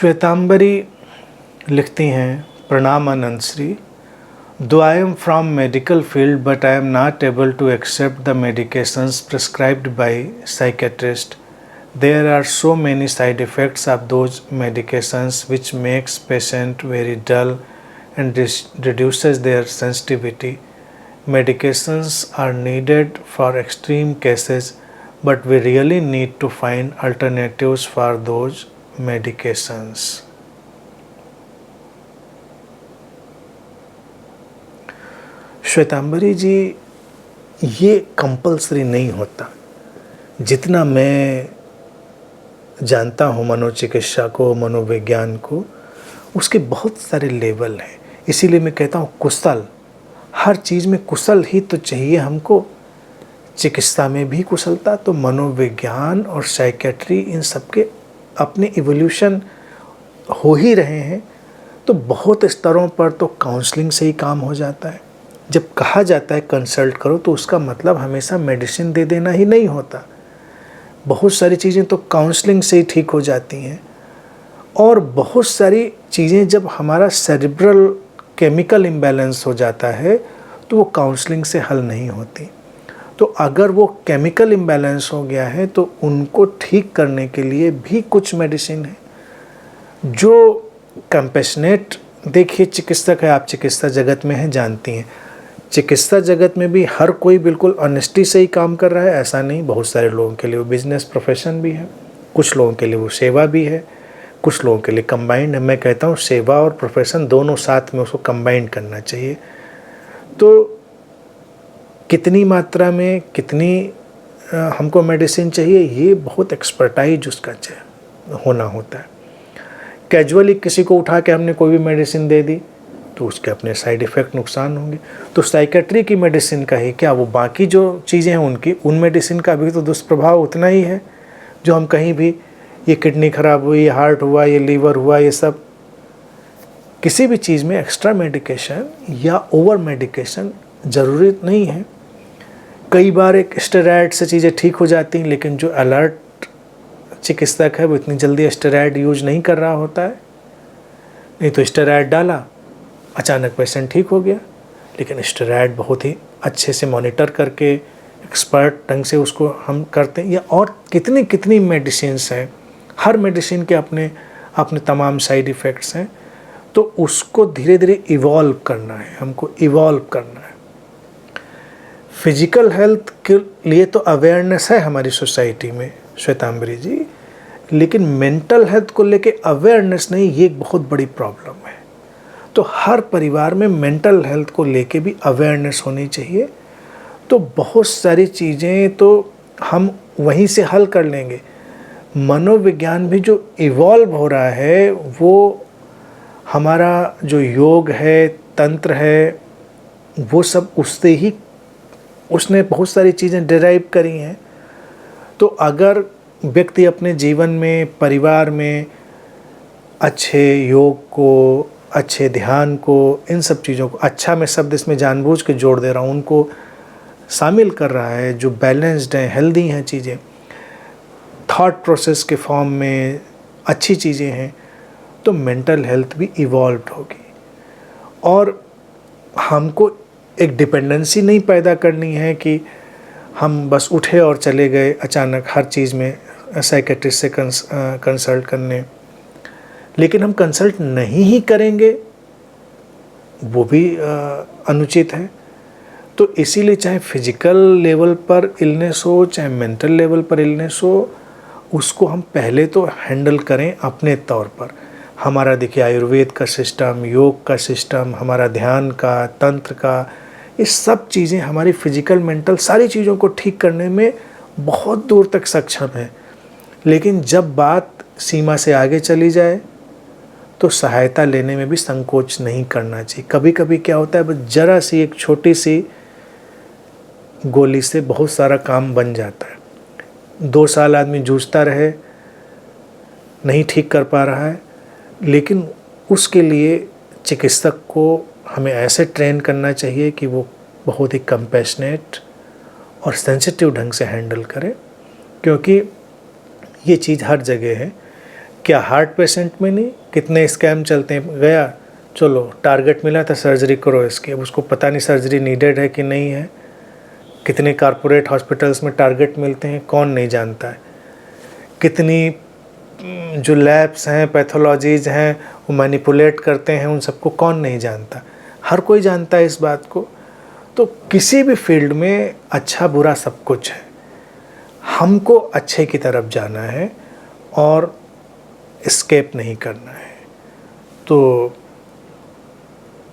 श्वेतांबरी लिखती हैं, प्रणाम Anant Shri. Though I am from medical field but I am not able to accept the medications prescribed by psychiatrist. There are so many side effects of those medications which makes patient very dull and reduces their sensitivity. Medications are needed for extreme cases, but we really need to find alternatives for those medications. श्वेतांबरी जी, ये compulsory नहीं होता. जितना मैं जानता हूँ मनोचिकित्सा को, मनोविज्ञान को, उसके बहुत सारे लेवल हैं. इसीलिए मैं कहता हूँ कुशल, हर चीज़ में कुशल ही तो चाहिए हमको. चिकित्सा में भी कुशलता, तो मनोविज्ञान और साइकेट्री इन सब के अपने इवोल्यूशन हो ही रहे हैं. तो बहुत स्तरों पर तो काउंसलिंग से ही काम हो जाता है. जब कहा जाता है कंसल्ट करो, तो उसका मतलब हमेशा मेडिसिन दे देना ही नहीं होता. बहुत सारी चीज़ें तो काउंसलिंग से ही ठीक हो जाती हैं, और बहुत सारी चीज़ें जब हमारा सेरिब्रल केमिकल इम्बैलेंस हो जाता है तो वो काउंसलिंग से हल नहीं होती. तो अगर वो केमिकल इम्बैलेंस हो गया है तो उनको ठीक करने के लिए भी कुछ मेडिसिन है जो कंपैशनेट. देखिए, चिकित्सक है, आप चिकित्सा जगत में हैं, जानती हैं. चिकित्सा जगत में भी हर कोई बिल्कुल ऑनेस्टी से ही काम कर रहा है ऐसा नहीं. बहुत सारे लोगों के लिए वो बिजनेस प्रोफेशन भी है, कुछ लोगों के लिए वो सेवा भी है, कुछ लोगों के लिए कंबाइंड है. मैं कहता हूँ सेवा और प्रोफेशन दोनों साथ में उसको कंबाइंड करना चाहिए. तो कितनी मात्रा में कितनी हमको मेडिसिन चाहिए, ये बहुत एक्सपर्टाइज उसका होना होता है. कैजुअली किसी को उठा के हमने कोई भी मेडिसिन दे दी तो उसके अपने साइड इफ़ेक्ट, नुकसान होंगे. तो साइकेट्री की मेडिसिन का ही क्या, वो बाकी जो चीज़ें हैं उनकी, उन मेडिसिन का भी तो दुष्प्रभाव उतना ही है. जो हम कहीं भी, ये किडनी ख़राब हुई, ये हार्ट हुआ, ये लीवर हुआ, ये सब, किसी भी चीज़ में एक्स्ट्रा मेडिकेशन या ओवर मेडिकेशन ज़रूरी नहीं है. कई बार एक स्टेरॉइड से चीज़ें ठीक हो जाती हैं, लेकिन जो अलर्ट चिकित्सक है वो इतनी जल्दी स्टेरॉइड यूज नहीं कर रहा होता है. नहीं तो स्टेरॉइड डाला, अचानक पेशेंट ठीक हो गया. लेकिन स्टेरॉइड बहुत ही अच्छे से मॉनिटर करके एक्सपर्ट ढंग से उसको हम करते हैं. या और कितनी कितनी मेडिसिन्स हैं, हर मेडिसिन के अपने अपने तमाम साइड इफ़ेक्ट्स हैं. तो उसको धीरे धीरे इवॉल्व करना है, हमको इवॉल्व करना है. फिजिकल हेल्थ के लिए तो अवेयरनेस है हमारी सोसाइटी में श्वेतांबरी जी, लेकिन मेंटल हेल्थ को लेके अवेयरनेस नहीं, ये एक बहुत बड़ी प्रॉब्लम है. तो हर परिवार में मेंटल हेल्थ को लेके भी अवेयरनेस होनी चाहिए. तो बहुत सारी चीज़ें तो हम वहीं से हल कर लेंगे. मनोविज्ञान भी जो इवॉल्व हो रहा है, वो हमारा जो योग है, तंत्र है, वो सब उससे ही, उसने बहुत सारी चीज़ें डिराइव करी हैं. तो अगर व्यक्ति अपने जीवन में, परिवार में अच्छे योग को, अच्छे ध्यान को, इन सब चीज़ों को, अच्छा मैं शब्द इसमें जानबूझ के जोड़ दे रहा हूँ, उनको शामिल कर रहा है, जो बैलेंस्ड हैं, हेल्दी हैं चीज़ें, थॉट प्रोसेस के फॉर्म में अच्छी चीज़ें हैं, तो मेंटल हेल्थ भी इवॉल्व होगी. और हमको एक डिपेंडेंसी नहीं पैदा करनी है कि हम बस उठे और चले गए अचानक हर चीज़ में साइकेट्रिस्ट से कंसल्ट करने. लेकिन हम कंसल्ट नहीं ही करेंगे वो भी अनुचित है. तो इसीलिए चाहे फिजिकल लेवल पर इलनेस हो, चाहे मेंटल लेवल पर इलनेस हो, उसको हम पहले तो हैंडल करें अपने तौर पर. हमारा देखिए आयुर्वेद का सिस्टम, योग का सिस्टम, हमारा ध्यान का, तंत्र का, ये सब चीज़ें हमारी फिजिकल, मेंटल सारी चीज़ों को ठीक करने में बहुत दूर तक सक्षम है. लेकिन जब बात सीमा से आगे चली जाए तो सहायता लेने में भी संकोच नहीं करना चाहिए. कभी कभी क्या होता है, बस जरा सी एक छोटी सी गोली से बहुत सारा काम बन जाता है. 2 साल आदमी जूझता रहे, नहीं ठीक कर पा रहा है, लेकिन उसके लिए चिकित्सक को हमें ऐसे ट्रेन करना चाहिए कि वो बहुत ही कंपैशनेट और सेंसिटिव ढंग से हैंडल करे. क्योंकि ये चीज़ हर जगह है. क्या हार्ट पेशेंट में नहीं? कितने स्कैम चलते हैं, गया चलो टारगेट मिला था सर्जरी करो इसकी, अब उसको पता नहीं सर्जरी नीडेड है कि नहीं है। कितने कॉरपोरेट हॉस्पिटल्स में टारगेट मिलते हैं कौन नहीं जानता है। कितनी जो लैब्स हैं, पैथोलॉजीज़ हैं, वो मैनिपुलेट करते हैं, उन सबको कौन नहीं जानता। हर कोई जानता है इस बात को। तो किसी भी फील्ड में अच्छा बुरा सब कुछ है, हमको अच्छे की तरफ जाना है और एस्केप नहीं करना है। तो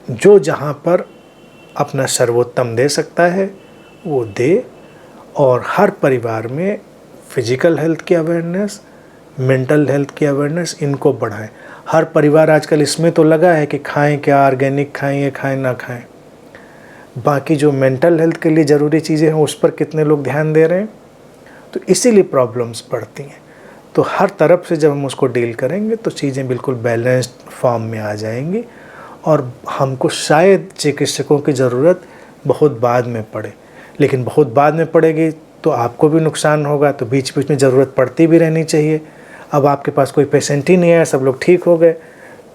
जो जहाँ पर अपना सर्वोत्तम दे सकता है वो दे, और हर परिवार में फिजिकल हेल्थ की अवेयरनेस, मेंटल हेल्थ की अवेयरनेस, इनको बढ़ाएं। हर परिवार आजकल इसमें तो लगा है कि खाएं क्या, ऑर्गेनिक खाएं या खाएं ना खाएं। बाकी जो मेंटल हेल्थ के लिए ज़रूरी चीज़ें हैं उस पर कितने लोग ध्यान दे रहे हैं। तो इसीलिए प्रॉब्लम्स बढ़ती हैं। तो हर तरफ से जब हम उसको डील करेंगे तो चीज़ें बिल्कुल बैलेंस्ड फॉर्म में आ जाएंगी, और हमको शायद चिकित्सकों की ज़रूरत बहुत बाद में पड़े। लेकिन बहुत बाद में पड़ेगी तो आपको भी नुकसान होगा, तो बीच बीच में ज़रूरत पड़ती भी रहनी चाहिए। अब आपके पास कोई पेशेंट ही नहीं है, सब लोग ठीक हो गए,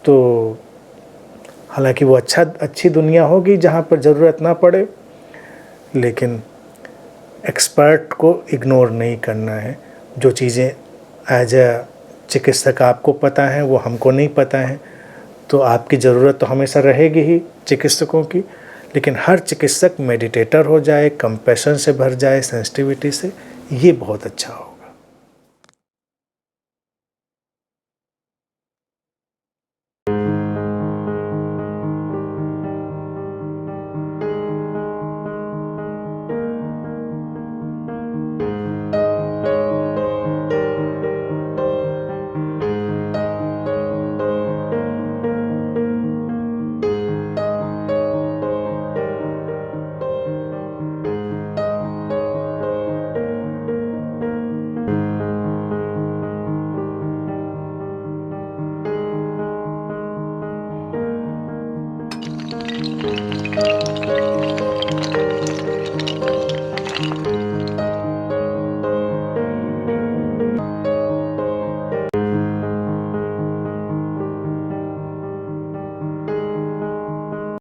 तो हालांकि वो अच्छी दुनिया होगी जहाँ पर ज़रूरत ना पड़े, लेकिन एक्सपर्ट को इग्नोर नहीं करना है। जो चीज़ें एज अ चिकित्सक आपको पता है वो हमको नहीं पता है, तो आपकी ज़रूरत तो हमेशा रहेगी ही चिकित्सकों की। लेकिन हर चिकित्सक मेडिटेटर हो जाए, कंपैशन से भर जाए, सेंसिटिविटी से, ये बहुत अच्छा हो।